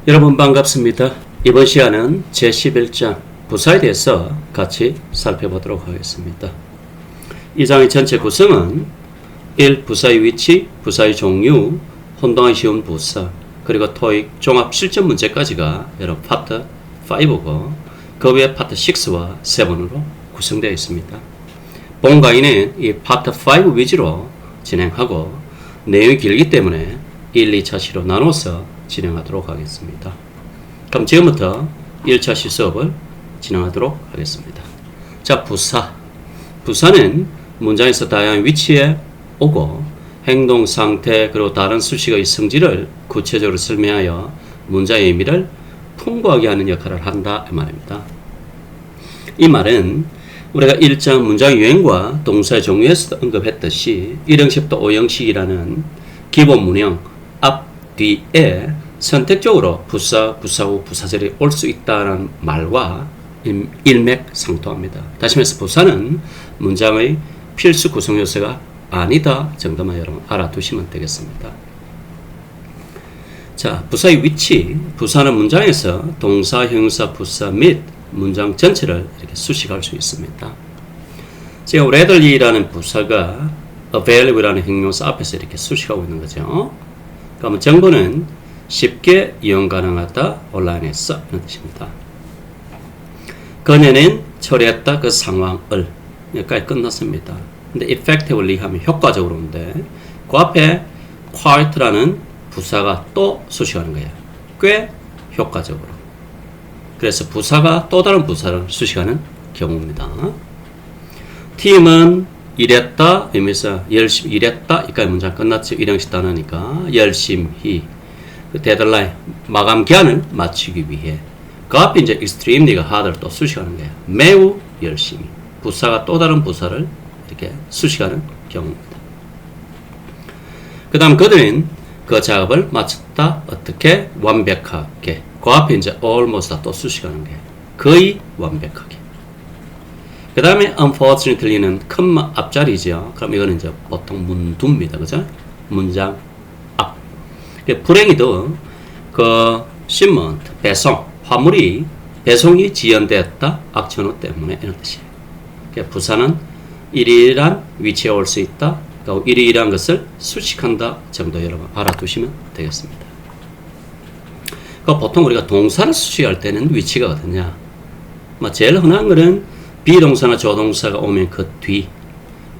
여러분 반갑습니다. 이번 시간은 제11장 부사에 대해서 같이 살펴보도록 하겠습니다. 이 장의 전체 구성은 1. 부사의 위치, 부사의 종류, 혼동하기 쉬운 부사, 그리고 토익 종합 실전 문제까지가 여러분 파트 5고 그 외에 파트 6와 7으로 구성되어 있습니다. 본 강의는 이 파트 5 위주로 진행하고 내용이 길기 때문에 1, 2차 시로 나눠서 진행하도록 하겠습니다. 그럼 지금부터 1차 시 수업을 진행하도록 하겠습니다. 자, 부사. 부사는 문장에서 다양한 위치에 오고 행동, 상태, 그리고 다른 수식의 성질을 구체적으로 설명하여 문장의 의미를 풍부하게 하는 역할을 한다 이 말입니다. 이 말은 우리가 1장 문장 유형과 동사의 종류에서도 언급했듯이 1형식부터 5형식이라는 기본 문형 앞, 뒤에 선택적으로 부사, 부사후, 부사절이 올 수 있다는 말과 일맥상통합니다. 다시 말해서 부사는 문장의 필수 구성 요소가 아니다 정도만 여러분 알아두시면 되겠습니다. 자, 부사의 위치. 부사는 문장에서 동사, 형용사, 부사 및 문장 전체를 이렇게 수식할 수 있습니다. 지금 readly라는 부사가 available이라는 형용사 앞에서 이렇게 수식하고 있는 거죠. 그러면 정보는 쉽게 이용 가능하다, 온라인에서 이런 뜻입니다. 그녀는 처리했다 그 상황을 여기까지 끝났습니다. 근데 effectively 하면 효과적으로인데 그 앞에 quiet라는 부사가 또 수식하는 거예요. 꽤 효과적으로. 그래서 부사가 또 다른 부사를 수식하는 경우입니다. 팀은 일했다 의미에서 열심히 일했다 이까지 문장 끝났죠. 일형식 단어니까 열심히 그 데드라인 마감 기한을 맞추기 위해 그 앞에 이제 extremely가 harder 또 수식하는 거예요. 매우 열심히 부사가 또 다른 부사를 이렇게 수식하는 경우입니다. 그 다음 그들은 그 작업을 마쳤다 어떻게 완벽하게 그 앞에 이제 almost 또 수식하는 거예요. 거의 완벽하게. 그 다음에 unfortunately는 큰 앞자리죠. 그럼 이거는 이제 보통 문두입니다. 그죠? 문장 앞. 불행히도 그 shipment, 배송, 화물이 배송이 지연되었다. 악천후 때문에 이런 뜻이에요. 부사는 이러이러한 위치에 올 수 있다. 그리고 이러이러한 것을 수식한다 정도 여러분 알아두시면 되겠습니다. 보통 우리가 동사를 수식할 때는 위치가 어떠냐? 제일 흔한 거는 비동사나 조동사가 오면 그 뒤,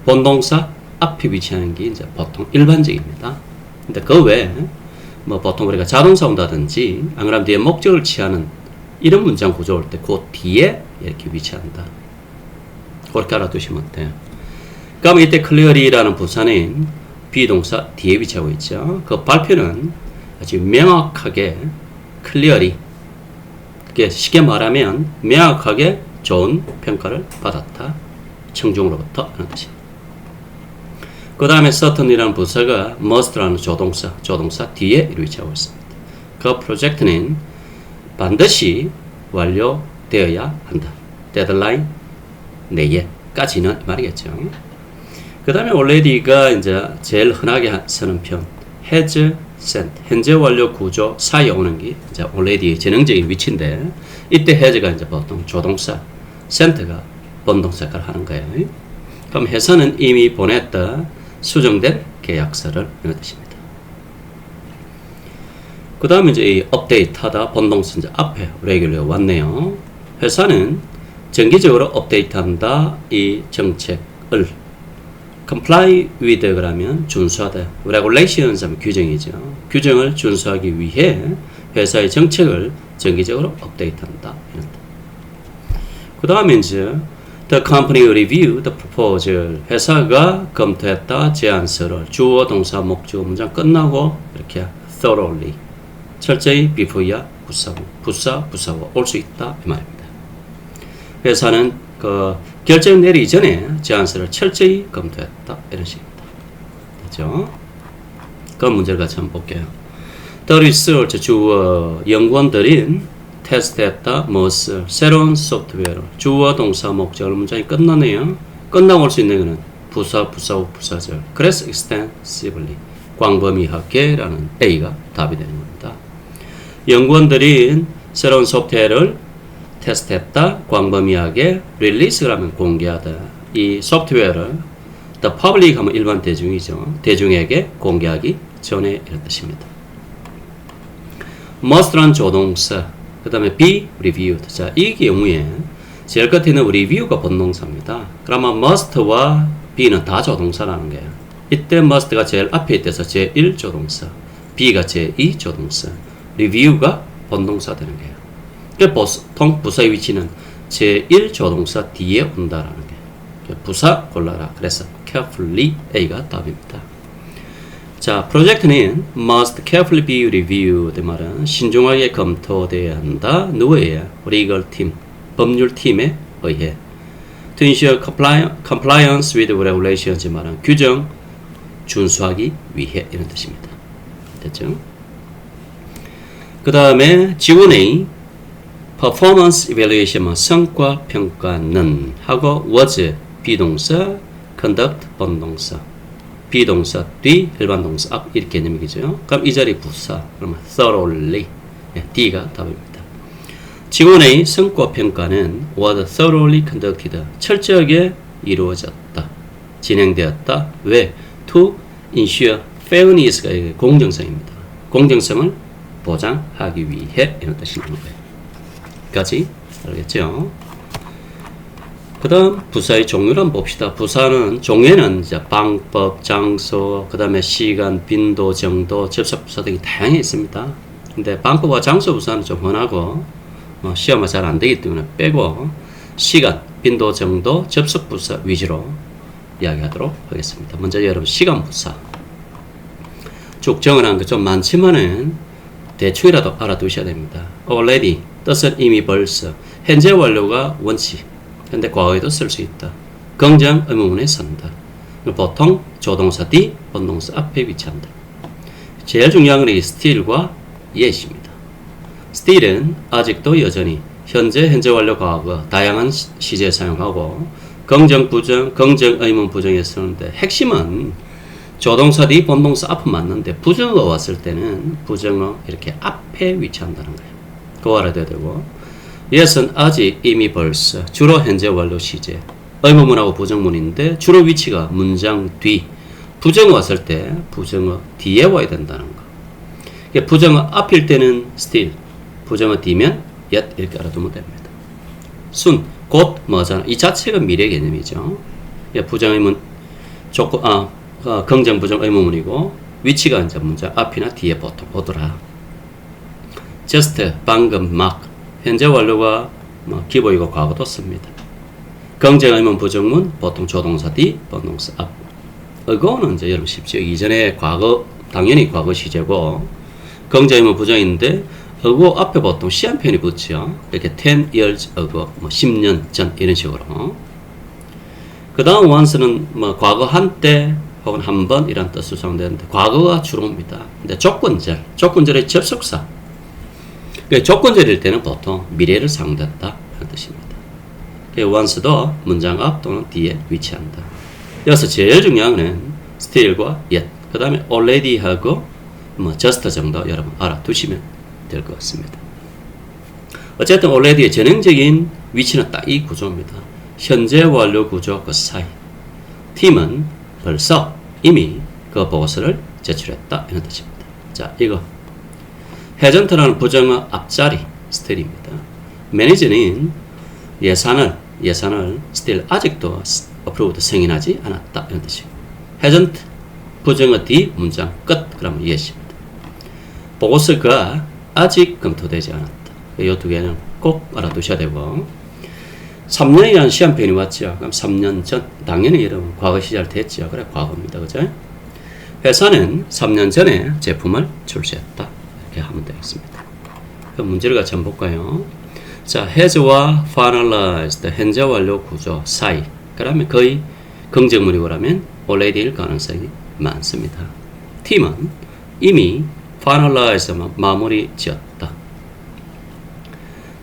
본동사 앞에 위치하는 게 이제 보통 일반적입니다. 근데 그 외에 보통 우리가 자동사 온다든지 안 그러면 뒤에 목적을 취하는 이런 문장 구조 올 때 그 뒤에 이렇게 위치한다. 그렇게 알아두시면 돼요. 그럼 이때 clearly라는 부사는 비동사 뒤에 위치하고 있죠. 그 발표는 아주 명확하게 clearly, 쉽게 말하면 명확하게 좋은 평가를 받았다. 청중으로부터 하는 뜻입니다. 그 다음에 certainly라는 부사가 must라는 조동사 뒤에 위치하고 있습니다. 그 프로젝트는 반드시 완료되어야 한다. 데드라인 내에까지는 말이겠죠. 그 다음에 already가 이제 제일 흔하게 쓰는 편 has sent 현재 완료 구조 사이에 오는 게 이제 already의 전형적인 위치인데 이때 has가 이제 보통 조동사, sent가 본동사 역할을 하는 거예요. 그럼 해서는 이미 보냈다, 수정된 계약서를 이런 뜻입니다. 그 다음에 이제 이 업데이트하다 본동사 이제 앞에 regular 왔네요. 회사는 정기적으로 업데이트한다 이 정책을 comply with 그러면 준수하다. regulations 하면 규정이죠. 규정을 준수하기 위해 회사의 정책을 정기적으로 업데이트한다. 그 다음에 이제 the company review the proposal 회사가 검토했다 제안서를 주어 동사 목적 문장 끝나고 이렇게 thoroughly 철저히 before야 부사고 올 수 있다 이 말입니다. 회사는 그 결정 내리기 전에 제안서를 철저히 검토했다 이런 식입니다. 그렇죠? 그 문제를 같이 한번 볼게요. The research 주어 연구원들은 테스트했다 무엇을 새로운 소프트웨어를 주어 동사 목적을 문장이 끝나네요. 끝나고 올 수 있는 것은 부사후 부사절 그래서 extensively 광범위하게라는 A가 답이 되는 겁니다. 연구원들이 새로운 소프트웨어를 테스트했다. 광범위하게 릴리스를 하면 공개하다. 이 소프트웨어를 the public 하면 일반 대중이죠. 대중에게 공개하기 전에 이런 뜻입니다. must란 조동사, 그 다음에 be reviewed. 자, 이 경우에 제일 끝에 있는 review가 본동사입니다. 그러면 must와 be는 다 조동사라는 거예요. 이때 must가 제일 앞에 있대서 제1조동사, be가 제2조동사, review가 본동사 되는 거예요. 보통 부사의 위치는 제1조동사 뒤에 온다라는 거예요. 부사 골라라. 그래서 carefully A가 답입니다. 자, 프로젝트는 must carefully be reviewed 말은 신중하게 검토돼야 한다. 누구예요? legal team, 법률팀에 의해. to ensure compliance with regulations 말은 규정 준수하기 위해 이런 뜻입니다. 됐죠? 그 다음에 지원의 performance evaluation 성과 평가는 하고 was 비동사, conduct 본동사, 비동사 뒤 일반 동사 앞 이렇게 개념이죠. 그럼 이 자리 부사 그러면 thoroughly D가 답입니다. 직원의 성과 평가는 was thoroughly conducted 철저하게 이루어졌다, 진행되었다. 왜? to ensure fairness가 공정성입니다. 공정성을 보장하기 위해 이런 뜻이 있는 거예요. 까지 알겠죠? 그 다음 부사의 종류를 한번 봅시다. 부사는 종류는 이제 방법, 장소, 그 다음에 시간, 빈도, 정도, 접속 부사 등이 다양히 있습니다. 근데 방법과 장소 부사는 좀 흔하고 시험이 잘 안 되기 때문에 빼고 시간, 빈도, 정도, 접속 부사 위주로 이야기하도록 하겠습니다. 먼저 여러분 시간 부사 쭉 정언한 거 좀 많지만은 대충이라도 알아두셔야 됩니다. already 뜻은 이미 벌써, 현재 완료가 원치, 근데 과거에도 쓸 수 있다. 긍정 의문문에 쓴다. 보통 조동사 뒤, 본동사 앞에 위치한다. 제일 중요한 건 이 still과 yet입니다. still은 아직도 여전히, 현재 완료 과거 다양한 시제에 사용하고 긍정 부정, 긍정 의문 부정에 쓰는데 핵심은 조동사 뒤, 본동사 앞은 맞는데 부정어가 왔을 때는 부정어 이렇게 앞에 위치한다는 거예요. 그거 알아둬야 되고 yet은 아직, 이미, 벌써 주로 현재 완료 시제 의문문하고 부정문인데 주로 위치가 문장 뒤 부정어 왔을 때 부정어 뒤에 와야 된다는 거. 부정어 앞일 때는 still, 부정어 뒤면 yet 이렇게 알아두면 됩니다. 순, 곧, 뭐잖아. 이 자체가 미래 개념이죠. 부정의문 긍정 부정 의문문이고 위치가 이제 문장 앞이나 뒤에 보통 오더라. just 방금 막 현재 완료가 기보이고 과거도 씁니다. 긍정 의문 부정문 보통 조동사 뒤 본동사 앞. 이거는 이제 여러분 쉽죠. 이전에 과거 당연히 과거 시제고 긍정 의문 부정인데 어고 앞에 보통 시한 표현이 붙죠. 이렇게 10 years ago 10년 전 이런 식으로. 그 다음 once는 과거 한때 혹은 한 번 이란 뜻으로 사용되는데 과거가 주로입니다. 근데 조건절의 접속사. 조건절일 때는 보통 미래를 사용된다 하는 뜻입니다. once도 문장 앞 또는 뒤에 위치한다. 여기서 제일 중요한 건 still과 yet, 그 다음에 already하고 just 정도 여러분 알아두시면 될 것 같습니다. 어쨌든 already의 전형적인 위치는 딱 이 구조입니다. 현재 완료 구조 그 사이. 팀은 벌써 이미 그 보고서를 제출했다 이런 뜻입니다. 자, 이거 해전트라는 부정어 앞자리 still입니다. 매니저는 예산을 still 아직도 approved 승인하지 않았다 이런 뜻이에요. 해전트 부정어 뒤 문장 끝 그러면 yes입니다. 보고서가 아직 검토되지 않았다. 이 두 개는 꼭 알아두셔야 되고 3년이라는 시한편이 왔죠. 그럼 3년 전 당연히 여러분 과거 시절 됐죠. 그래 과거입니다. 그죠? 회사는 3년 전에 제품을 출시했다. 이렇게 하면 되겠습니다. 그럼 문제를 같이 한번 볼까요? 자, has와 finalized 현재 완료 구조 사이. 그러면 거의 긍정문이고라면 already일 가능성이 많습니다. 팀은 이미 finalize 마무리 지었다.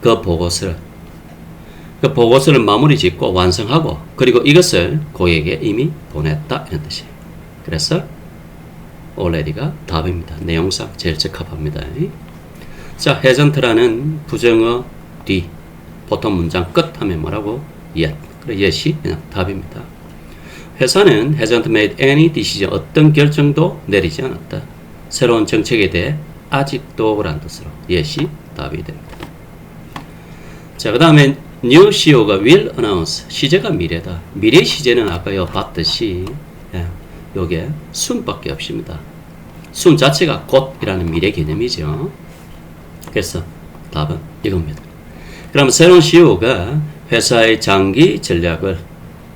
그 보고서를 마무리 짓고 완성하고 그리고 이것을 고객에게 이미 보냈다 이런 뜻이에요. 그래서 already가 답입니다. 내용상 제일 적합합니다. 자, hasn't라는 부정어 뒤 보통 문장 끝 하면 뭐라고? yet. 그래, yet이 그냥 답입니다. 회사는 hasn't made any decision. 어떤 결정도 내리지 않았다. 새로운 정책에 대해 아직도 라는 뜻으로 yet이 답이 됩니다. 자, 그 다음에 new CEO가 will announce. 시제가 미래다. 미래 시제는 아까 봤듯이 요게 soon밖에 없습니다. soon 자체가 곧이라는 미래 개념이죠. 그래서 답은 이겁니다. 그럼 새로운 CEO가 회사의 장기 전략을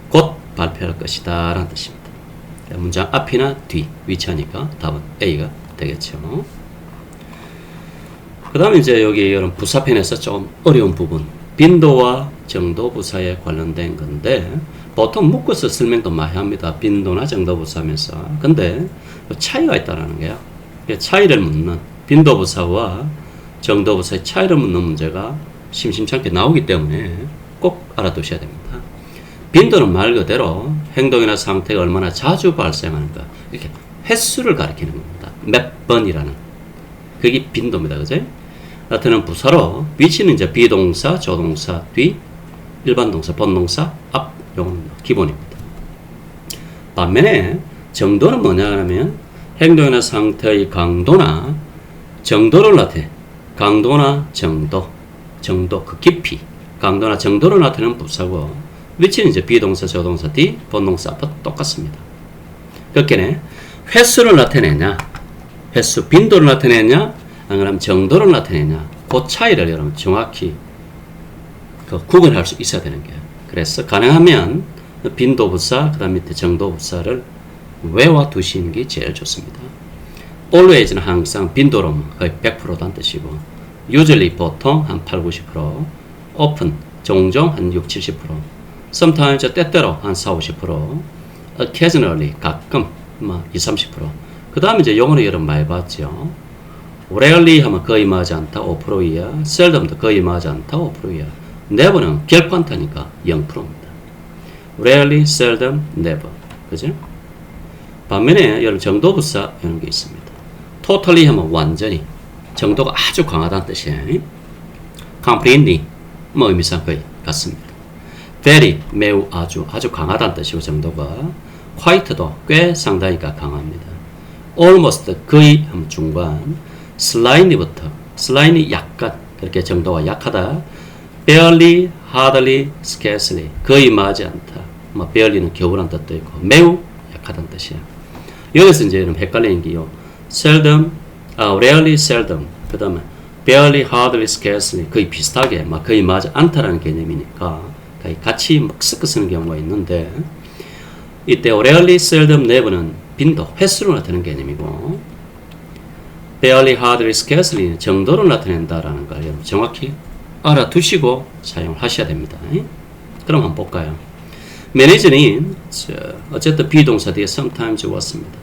곧 발표할 것이다 라는 뜻입니다. 문장 앞이나 뒤 위치하니까 답은 A가 되겠죠. 그 다음에 이제 여기 이런 부사편에서 좀 어려운 부분, 빈도와 정도 부사에 관련된 건데 보통 묶어서 설명도 많이 합니다. 빈도나 정도 부사하면서. 근데 차이가 있다라는 거예요. 차이를 묻는 빈도 부사와 정도 부사의 차이를 묻는 문제가 심심찮게 나오기 때문에 꼭 알아두셔야 됩니다. 빈도는 말 그대로 행동이나 상태가 얼마나 자주 발생하는가, 이렇게 횟수를 가리키는 겁니다. 몇 번이라는 그게 빈도입니다. 그죠? 나타나는 부사로 위치는 이제 비동사, 조동사 뒤, 일반 동사, 본동사 앞, 요건 기본입니다. 반면에 정도는 뭐냐면 행동이나 상태의 강도나 정도를 나타내, 강도나 정도, 그 깊이, 강도나 정도를 나타내는 부사고, 위치는 이제 비동사, 조동사 뒤, 본동사 앞과 똑같습니다. 그렇게 횟수를 나타내냐, 횟수, 빈도를 나타내냐, 안 그러면 정도를 나타내냐, 그 차이를 여러분 정확히 구분할 수 있어야 되는 거예요. 그래서 가능하면 빈도 부사, 그 다음 밑에 정도 부사를 외워 두시는 게 제일 좋습니다. always는 항상 빈도로 거의 100%도 안 뜻이고, usually 보통 한 8-90%, often 종종 한 6-70%, sometimes 때때로 한 4-50%, occasionally 가끔 20-30%. 그 다음에 이제 요거는 여러분 많이 봤죠. rarely 하면 거의 임하지 않다 5%이야. seldom도 거의 임하지 않다 5%이야. never는 결코 않다니까 0%입니다. rarely, seldom, never. 그죠? 반면에 여러분 정도부사 이런 게 있습니다. totally 하면 완전히, 정도가 아주 강하다는 뜻이에요. completely 뭐 의미상 거의 같습니다. very 매우 아주 강하다는 뜻이고, 정도가 quite도 꽤 상당히가 강합니다. almost 거의 하면 중간, slightly부터 slightly 약간, 그렇게 정도가 약하다. barely, hardly, scarcely 거의 임하지 않다. barely는 겨우란 뜻도 있고 매우 약하다는 뜻이에요. 여기서 이제 여러분 헷갈리는 게요, seldom, rarely, seldom, 그 다음에 barely, hardly, scarcely 거의 비슷하게 거의 임하지 않다라는 개념이니까 같이 섞어 쓰는 경우가 있는데, 이때 rarely, seldom, never는 빈도, 횟수로 나타내는 개념이고, barely, hardly, scarcely는 정도로 나타낸다라는 걸 여러분 정확히 알아두시고 사용을 하셔야 됩니다. 그럼 한번 볼까요? 매니저는 어쨌든 비동사 뒤에 sometimes 왔습니다.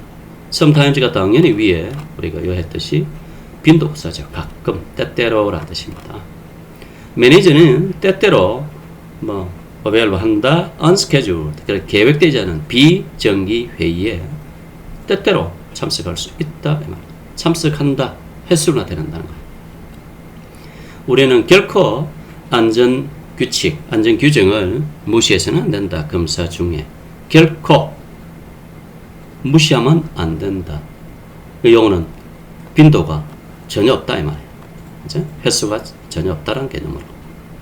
sometimes가 당연히 위에 우리가 요했듯이 빈도부사죠. 가끔, 때때로라는 뜻입니다. 매니저는 때때로 available 한다, unscheduled, 계획되지 않은 비정기 회의에 때때로 참석할 수 있다. 참석한다, 횟수로 나타낸다는 거예요. 우리는 결코 안전규칙, 안전규정을 무시해서는 안 된다. 검사 중에 결코 무시하면 안 된다. 이 용어는 빈도가 전혀 없다 이 말이에요. 그죠? 횟수가 전혀 없다라는 개념으로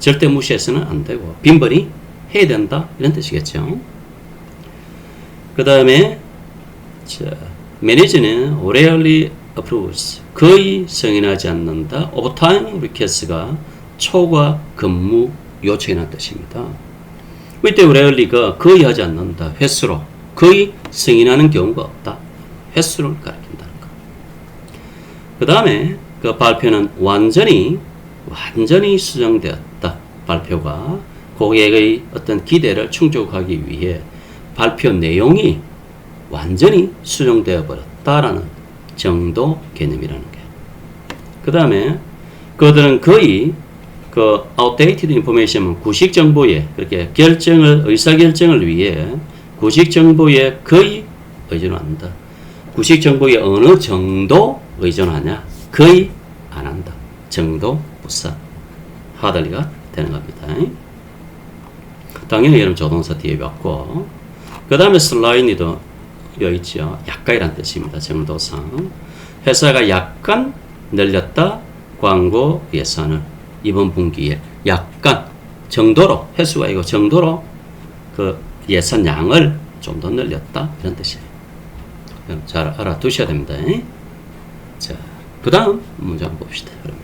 절대 무시해서는 안 되고 빈번히 해야 된다 이런 뜻이겠죠. 그 다음에 매니저는 rarely approves 거의 승인하지 않는다. overtime request가 초과 근무 요청이라는 뜻입니다. 이때 rarely가 거의 하지 않는다. 횟수로 거의 승인하는 경우가 없다. 횟수를 가리킨다는 것. 그 다음에 그 발표는 완전히 수정되었다. 발표가 고객의 어떤 기대를 충족하기 위해 발표 내용이 완전히 수정되어 버렸다라는 정도 개념이라는 거예요. 그 다음에 그들은 거의 outdated information, 구식 정보에 그렇게 의사결정을 위해 구식 정보에 거의 의존한다. 구식 정보에 어느 정도 의존하냐? 거의 안 한다. 정도 부사 hardly가 되는 겁니다. 당연히 여러분 조동사 뒤에 왔고 그 다음에 slightly도 여기 있죠. 약간이란 뜻입니다. 정도상 회사가 약간 늘렸다 광고 예산을 이번 분기에 약간 정도로 횟수가 이거 정도로 그 예산량을 좀 더 늘렸다 이런 뜻이에요. 잘 알아두셔야 됩니다. 자, 그 다음 문장 봅시다. 그러면.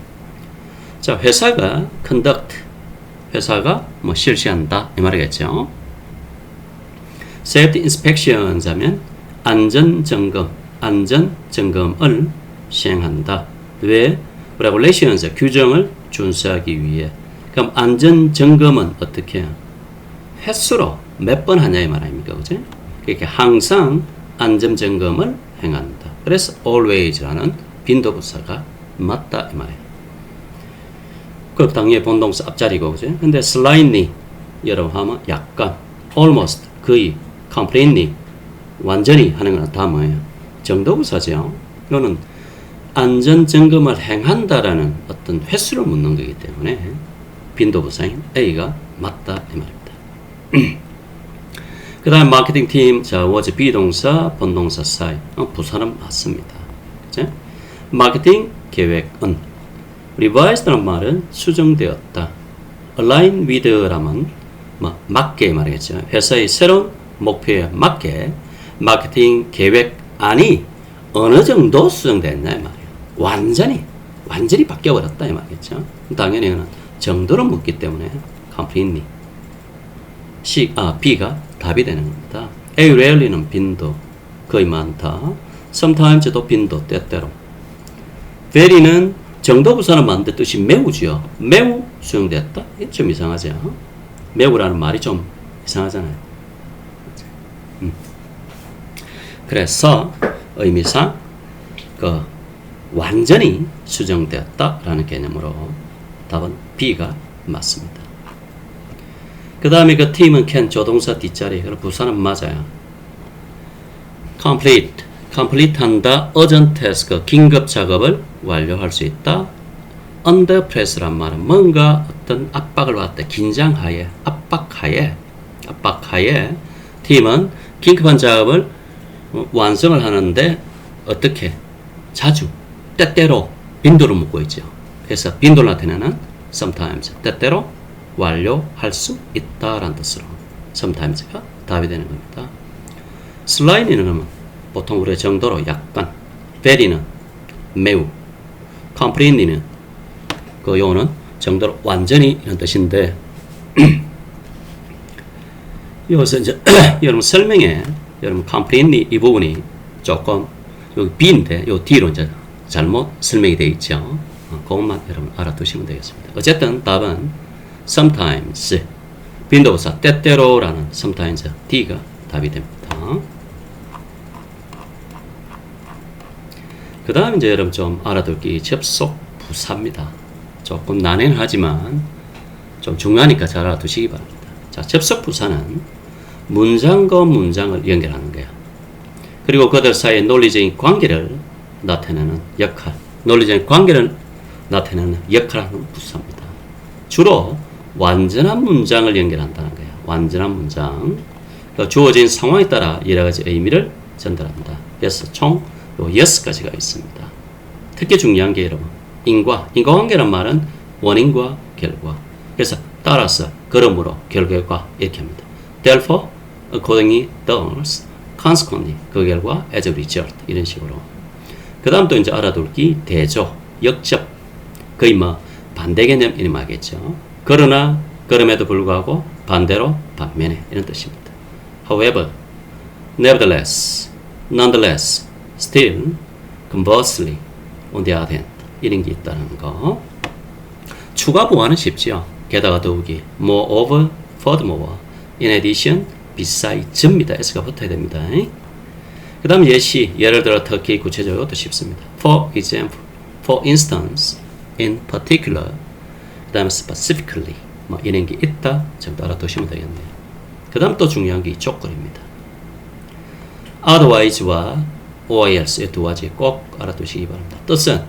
자, 회사가 conduct 회사가 뭐 실시한다 이 말이겠죠. safety inspections 하면 안전 점검을 시행한다. 왜? regulations 규정을 준수하기 위해. 그럼 안전 점검은 어떻게 해요? 횟수로 몇 번 하냐 이 말 아닙니까? 그죠? 그러니까 항상 안전 점검을 행한다. 그래서 always라는 빈도부사가 맞다 이 말이에요. 그 당연히 본동사 앞자리고 그죠? 근데 slightly 여러분 하면 약간 almost 거의 completely 완전히 하는 건 다 뭐예요? 정도부사죠. 이거는 안전 점검을 행한다라는 어떤 횟수를 묻는 거기 때문에 빈도부사인 A가 맞다 이 말입니다. 그 다음 마케팅 팀, 자, was 비동사, 본동사 사이. 부사는 맞습니다. 그죠? 마케팅 계획은 revised라는 말은 수정되었다. align with라면 뭐 맞게 말이겠죠. 회사의 새로운 목표에 맞게 마케팅 계획안이 어느 정도 수정됐냐 이 말이에요. 완전히 바뀌어버렸다 이 말이겠죠. 당연히 이거는 정도로 묻기 때문에 completely B가 답이 되는 겁니다. A rarely는 빈도 거의 많다. sometimes도 빈도 때때로. very는 정도부사는 맞는데 뜻이 매우지요. 매우 수용됐다? 이게 좀 이상하죠. 매우라는 말이 좀 이상하잖아요. 그래서 의미상 그 완전히 수정되었다라는 개념으로 답은 B가 맞습니다. 그 다음에 그 팀은 can 조동사 뒷자리 그리고 부사는 맞아요. complete 한다. urgent task 긴급 작업을 완료할 수 있다. under press란 말은 뭔가 어떤 압박을 받을 때 긴장하에 압박하에 팀은 긴급한 작업을 완성을 하는데 어떻게 자주 때때로 빈도를 묻고 있죠. 그래서 빈도를 나타내는 sometimes 때때로 완료할 수 있다라는 뜻으로 sometimes가 답이 되는 겁니다. slightly는 그러면 보통 우리가 정도로 약간, very는 매우, completely는 그 요는 정도로 완전히 이런 뜻인데 여기서 이제 여러분 설명에 여러분 completely 이 부분이 조금 여기 B인데 요 D로 이제 잘못 설명이 되어 있죠. 그것만 여러분 알아두시면 되겠습니다. 어쨌든 답은 sometimes 빈도부사 때때로라는 sometimes D가 답이 됩니다. 그 다음 이제 여러분 좀 알아둘 게 접속 부사입니다. 조금 난해는 하지만 좀 중요하니까 잘 알아두시기 바랍니다. 자, 접속 부사는 문장과 문장을 연결하는 거야. 그리고 그들 사이의 논리적인 관계를 나타내는 역할, 논리적인 관계를 나타내는 역할을 하는 부사입니다. 주로 완전한 문장을 연결한다는 거야. 완전한 문장. 주어진 상황에 따라 여러 가지 의미를 전달합니다. 그래서 총 6가지가 있습니다. 특히 중요한 게 여러분, 인과관계란 말은 원인과 결과. 그래서 따라서, 그러므로, 결과 이렇게 합니다. Therefore, accordingly, thus, consequently, 그 결과, as a result 이런 식으로. 그 다음 또 이제 알아둘 게 대조, 역접, 거의 뭐 반대 개념 이름 하겠죠. 그러나, 그럼에도 불구하고 반대로, 반면에 이런 뜻입니다. However, nevertheless, nonetheless, still, conversely, on the other hand 이런 게 있다는 거. 추가 보완은 쉽죠. 게다가 더욱이 moreover, furthermore, in addition, besides,입니다. s가 붙어야 됩니다. 그 다음 예시, 예를 들어 특히 구체적으로 더 쉽습니다. For example, for instance, in particular, 그 다음에 specifically, 뭐 이런 게 있다 정도 알아두시면 되겠네요. 그 다음 또 중요한 게 조건입니다. otherwise와 or else 이 두 가지 꼭 알아두시기 바랍니다. 뜻은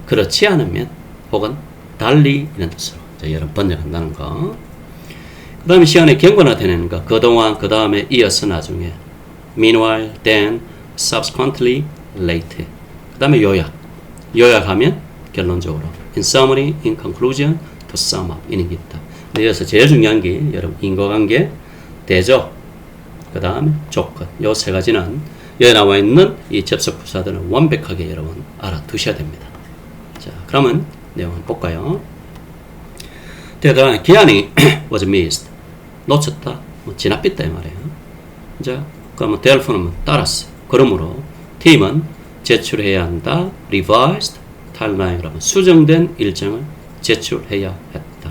그렇지 않으면 혹은 달리 이런 뜻으로 여러분 번역한다는 거. 그 다음에 시간에 경관화되는 거. 그동안, 그 다음에 이어서 나중에 meanwhile, then, subsequently, late. 그 다음에 요약. 요약하면 결론적으로 in summary, in conclusion, to sum up 이런 게 있다. 근데 여기서 제일 중요한 게 여러분 인과관계, 대조, 그 다음에 조건. 요 세 가지는 여기 나와 있는 이 접속 부사들은 완벽하게 여러분 알아두셔야 됩니다. 자, 그러면 내용 한번 볼까요? 대단한 기한이 was missed. 놓쳤다. 뭐 지나삐다 이 말이에요. 자, 그러면 therefore 따랐어. 그러므로 팀은 제출해야 한다. revised timeline 그러면 수정된 일정을 제출해야 했다.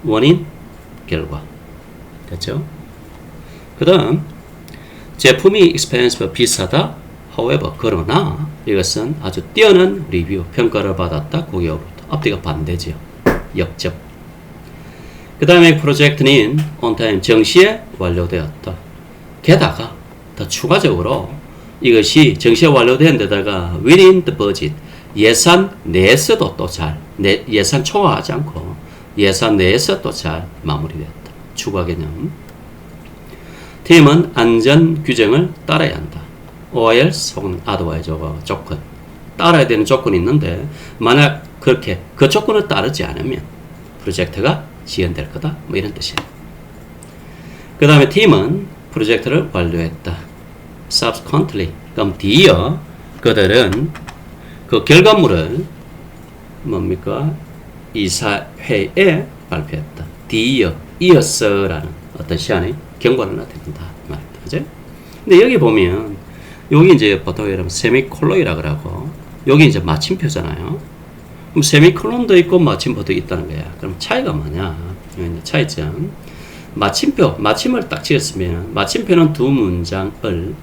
원인, 결과. 됐죠? 그 다음 제품이 expensive 비싸다. however 그러나 이것은 아주 뛰어난 리뷰 평가를 받았다. 고객으로부터. 앞뒤가 반대지요. 역접. 그 다음에 프로젝트는 on time 정시에 완료되었다. 게다가 더 추가적으로 이것이 정시에 완료된 데다가 within the budget 예산 내에서도 또 잘 예산 초과하지 않고 예산 내에서 또 잘 마무리되었다. 추가 개념. 팀은 안전 규정을 따라야 한다. or else 혹은 otherwise 조건. 따라야 되는 조건이 있는데 만약 그렇게 그 조건을 따르지 않으면 프로젝트가 지연될 거다. 뭐 이런 뜻이에요. 그 다음에 팀은 프로젝트를 완료했다. subsequently 그럼 뒤이어 그들은 그 결과물을 뭡니까? 이사회에 발표했다. 뒤이어 이어서라는 어떤 시간에 경과를 나타낸다 말입니다. 그죠? 근데 여기 보면 여기 이제 보통 여러분 세미콜론이라 그러고 여기 이제 마침표잖아요. 그럼 세미콜론도 있고 마침표도 있다는 거야. 그럼 차이가 뭐냐? 여기 이제 차이점. 마침표, 마침을 딱 지었으면 마침표는 두 문장을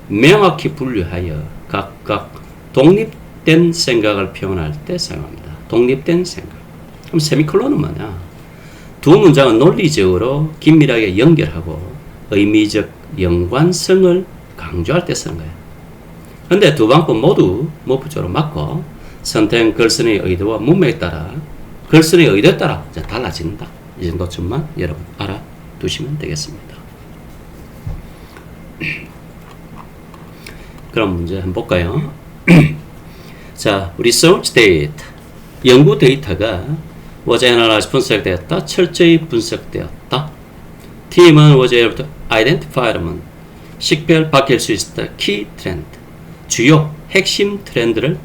명확히 분류하여 각각 독립된 생각을 표현할 때 사용합니다. 독립된 생각. 그럼 세미콜론은 뭐냐? 두 문장은 논리적으로 긴밀하게 연결하고 의미적 연관성을 강조할 때 쓰는 거예요. 근데 두 방법 모두 목표적으로 맞고 선택 글쓴이의 의도와 문맥에 따라 글쓴이의 의도에 따라 달라진다. 이 정도쯤만 여러분 알아두시면 되겠습니다. 그럼 문제 한번 볼까요? 자, research data 연구 데이터가 was analyzed 분석되었다. 철저히 분석되었다. 팀은 was able to identify 식별 밝힐 수 있었다. key trend 주요 핵심 트렌드를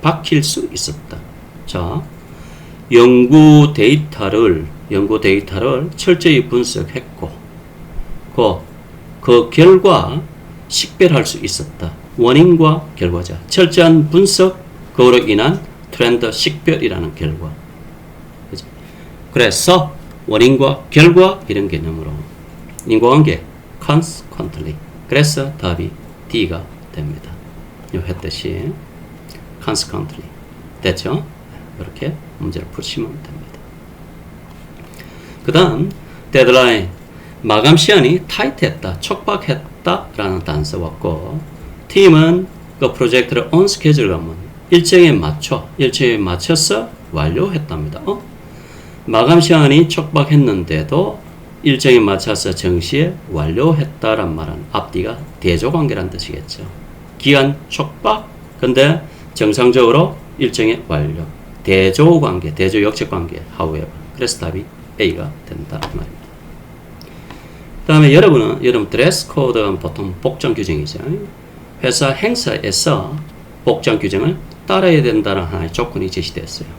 밝힐 수 있었다. 자, 연구 데이터를 철저히 분석했고 그 결과 식별할 수 있었다. 원인과 결과자. 철저한 분석, 그로 인한 트렌드 식별이라는 결과. 그래서 원인과 결과 이런 개념으로 인과관계 consequently. 그래서 답이 D가 됩니다. 요 했듯이 consequently. 됐죠? 이렇게 문제를 푸시면 됩니다. 그 다음 deadline 마감 시간이 타이트했다, 촉박했다 라는 단서 왔고 팀은 그 프로젝트를 on schedule 가면 일정에 맞춰서 완료했답니다. 마감 시간이 촉박했는데도 일정에 맞춰서 정시에 완료했다란 말은 앞뒤가 대조관계란 뜻이겠죠. 기간 촉박, 근데 정상적으로 일정에 완료. 대조관계, 대조역적관계, however. 그래서 답이 A가 된다 말입니다. 그 다음에 여러분 드레스 코드는 보통 복장 규정이죠. 회사 행사에서 복장 규정을 따라야 된다는 하나의 조건이 제시됐어요.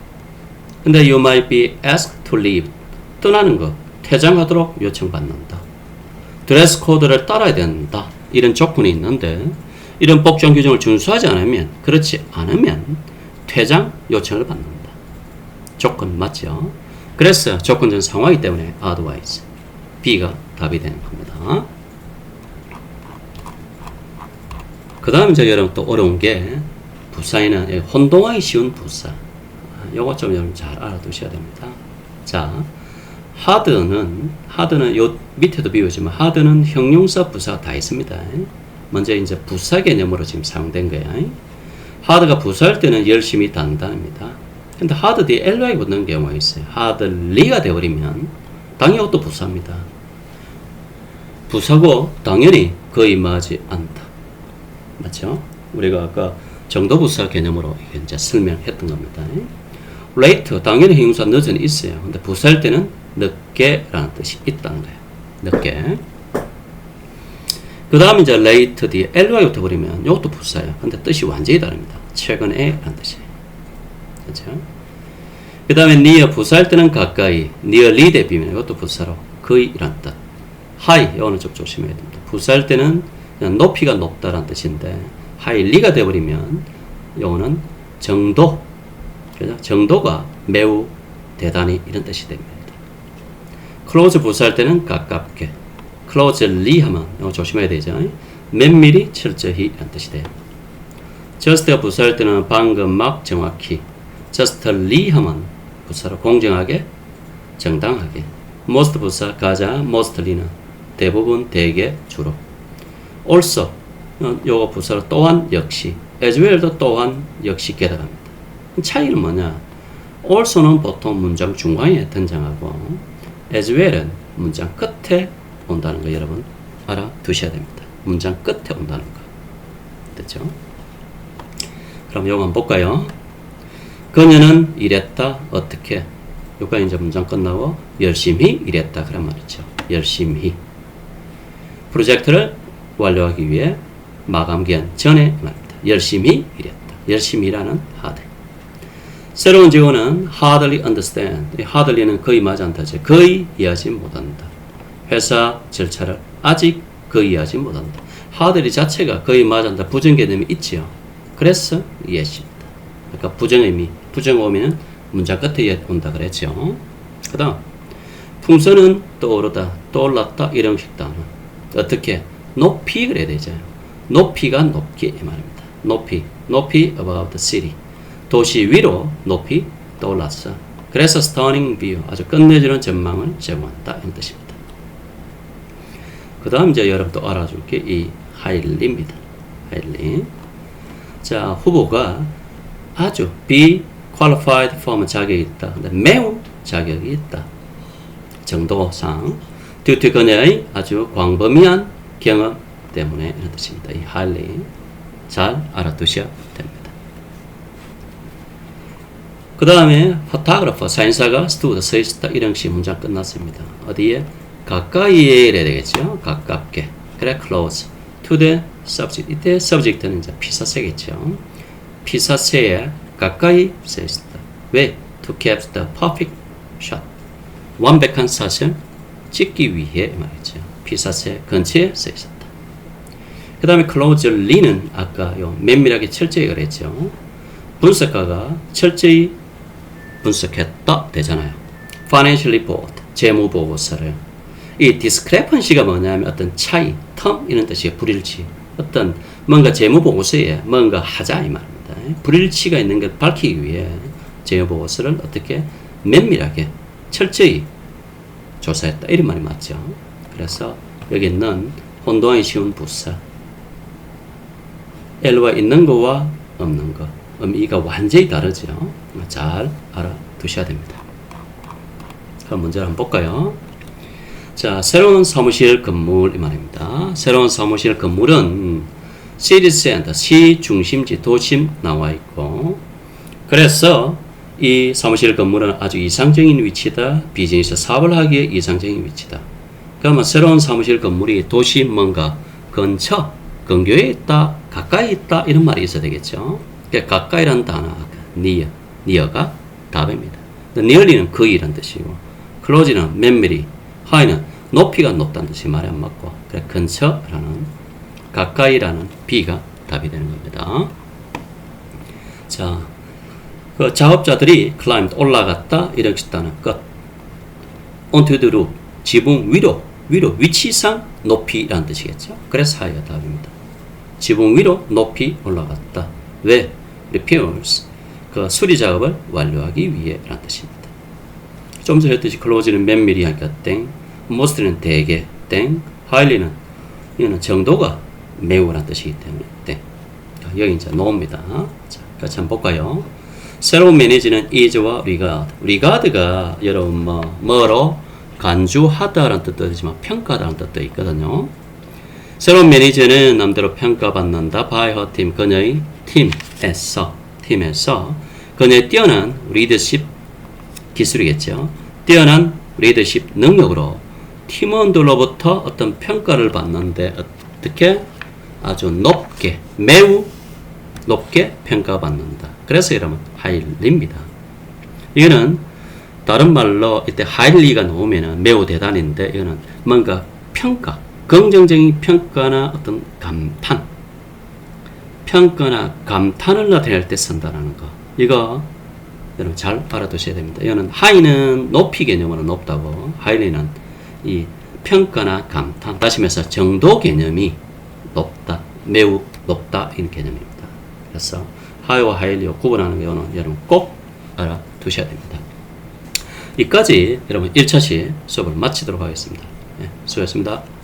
근데 you might be asked to leave. 떠나는 것, 퇴장하도록 요청받는다. 드레스 코드를 따라야 된다. 이런 조건이 있는데 이런 복장 규정을 준수하지 않으면 그렇지 않으면 퇴장 요청을 받는다. 조건 맞죠? 그래서 조건전 상황이기 때문에 otherwise B가 답이 되는 겁니다. 그 다음 여러분 또 어려운 게 부사에는 혼동하기 쉬운 부사. 요거 좀 여러분 잘 알아두셔야 됩니다. 자, 하드는 요 밑에도 비우지만 하드는 형용사 부사가 다 있습니다. 먼저 이제 부사 개념으로 지금 사용된 거야. 하드가 부사할 때는 열심히 단단합니다. 근데 hard 뒤에 ly 붙는 경우가 있어요. hardly가 되어버리면 당연히 이것도 부사입니다. 부사고 당연히 거의 임하지 않다. 맞죠? 우리가 아까 정도부사 개념으로 이제 설명했던 겁니다. late 당연히 형용사 늦은 있어요. 근데 부사일 때는 늦게라는 뜻이 있다는 거예요. 늦게. 그 다음 이제 late 뒤에 ly 붙어버리면 이것도 부사예요. 근데 뜻이 완전히 다릅니다. 최근에 라는 뜻이에요. 그렇죠? 그 다음에 near 부사일 때는 가까이, nearly 대비면 이것도 부사로 거의 이란 뜻. high 이거는 좀 조심해야 됩니다. 부사일 때는 그냥 높이가 높다라는 뜻인데 highly가 되어버리면 이거는 정도, 그죠? 정도가 매우 대단히 이런 뜻이 됩니다. close 부사할 때는 가깝게, closely 하면 이거 조심해야 되죠. 면밀히 철저히 이런 뜻이 돼요. just가 부사할 때는 방금 막 정확히, justly 하면 부사로 공정하게, 정당하게, most 부사 가장, mostly는 대부분, 대개, 주로, also 요거 부사로 또한, 역시, as well도 또한, 역시 깨달합니다. 차이는 뭐냐? also는 보통 문장 중간에 등장하고 as well은 문장 끝에 온다는 거 여러분 알아두셔야 됩니다. 문장 끝에 온다는 거. 됐죠? 그럼 요거 한번 볼까요? 그녀는 일했다. 어떻게? 여기까지 이제 문장 끝나고 열심히 일했다. 그런 말이죠. 열심히. 프로젝트를 완료하기 위해 마감 기한 전에 말입니다. 열심히 일했다. 열심히 일하는 hard. 새로운 직원은 hardly understand. hardly는 거의 맞지 않다. 거의 이해하지 못한다. 회사 절차를 아직 거의 이해하지 못한다. hardly 자체가 거의 맞지 않다. 부정 개념이 있지요. 그래서 이해했습니다. 그러니까 부정의미, 부정어미는 문장 끝에 온다 그랬죠. 그 다음 풍선은 떠오르다, 떠올랐다 이런 식단어 어떻게? 높이 그래야 되죠. 높이가 높게 이 말입니다. 높이, 높이 above the city. 도시 위로 높이 떠올랐어. 그래서 stunning view, 아주 끝내주는 전망을 제공한다 이런 뜻입니다. 그 다음 이제 여러분도 알아줄 게 이 highly입니다. highly. 자, 후보가 아주 be qualified for 자격이 있다. 근데 매우 자격이 있다. 정도상 due to 그녀의 아주 광범위한 경험 때문에 이런 뜻입니다. 이 highly 잘 알아두셔야 됩니다. 그 다음에 photographer 사진사가 stood 서 있었다. 이런 식의 문장 끝났습니다. 어디에? 가까이에 이래야 되겠죠. 가깝게. 그래 close to the subject. 이때 subject는 이제 피사체겠죠. 피사체에 가까이 서 있었다. 왜? To catch the perfect shot. 완벽한 샷을 찍기 위해 말이죠. 피사체 근처에 서 있었다. 그 다음에 closely는 아까 요 면밀하게 철저히 그랬죠. 분석가가 철저히 분석했다 되잖아요. Financial report, 재무보고서를. 이 discrepancy가 뭐냐면 어떤 차이, 텀 이런 뜻이에요. 불일치. 어떤 뭔가 재무보고서에 뭔가 하자 이 말입니다. 불일치가 있는 걸 밝히기 위해 재무보고서를 어떻게 면밀하게 철저히 조사했다. 이런 말이 맞죠. 그래서 여기는 혼동하기 쉬운 부사. L와 있는 거와 없는 거. 의미가 완전히 다르죠. 잘 알아두셔야 됩니다. 그럼 문제를 한번 볼까요? 자, 새로운 사무실 건물 이 말입니다. 새로운 사무실 건물은 city center, 시 중심지, 도심 나와 있고 그래서 이 사무실 건물은 아주 이상적인 위치다. 비즈니스 사업을 하기에 이상적인 위치다. 그러면 새로운 사무실 건물이 도시 뭔가 근처, 근교에 있다, 가까이 있다 이런 말이 있어야 되겠죠. 그러니까 가까이라는 단어, near가 답입니다. nearly는 거의 이란 뜻이고 close는 면밀히, high는 높이가 높다는 뜻이 말이 안 맞고 그래 근처라는 가까이라는 B가 답이 되는 겁니다. 자, 그 작업자들이 climbed 올라갔다 이렇게 했다는 끝. onto the roof 지붕 위로 위치상 높이라는 뜻이겠죠. 그래서 하이가 답입니다. 지붕 위로 높이 올라갔다. 왜? repairs 그 수리 작업을 완료하기 위해라는 뜻입니다. 좀 전에 했듯이 close는 면밀히 하니까 땡, most는 대개 땡, highly는 이거는 정도가 매우라는 뜻이기 때문에 땡. 여기 이제 no입니다. 자, 같이 한번 볼까요? 새로운 매니저는 is와 regard. regard가 여러분 뭐로 간주하다라는 뜻도 있지만 평가하다는 뜻도 있거든요. 새로운 매니저는 남대로 평가받는다. by her team. 그녀의 팀에서 그녀의 뛰어난 리더십 기술이겠죠. 뛰어난 리더십 능력으로 팀원들로부터 어떤 평가를 받는데 어떻게 아주 높게, 매우 높게 평가받는다. 그래서 여러분 highly입니다. 이거는 다른 말로 이때 highly가 나오면은 매우 대단인데 이거는 뭔가 평가, 긍정적인 평가나 어떤 감탄, 평가나 감탄을 나타낼 때 쓴다는 거. 이거 여러분 잘 알아두셔야 됩니다. 이거는 high는 높이 개념으로 높다고, highly는 이 평가나 감탄, 다시 말해서 정도 개념이 높다, 매우 높다 이런 개념입니다. 그래서 high와 highlyを구분하는 경우는 여러분 꼭 알아두셔야 됩니다. 이까지 여러분 1차시 수업을 마치도록 하겠습니다. 네, 수고하셨습니다.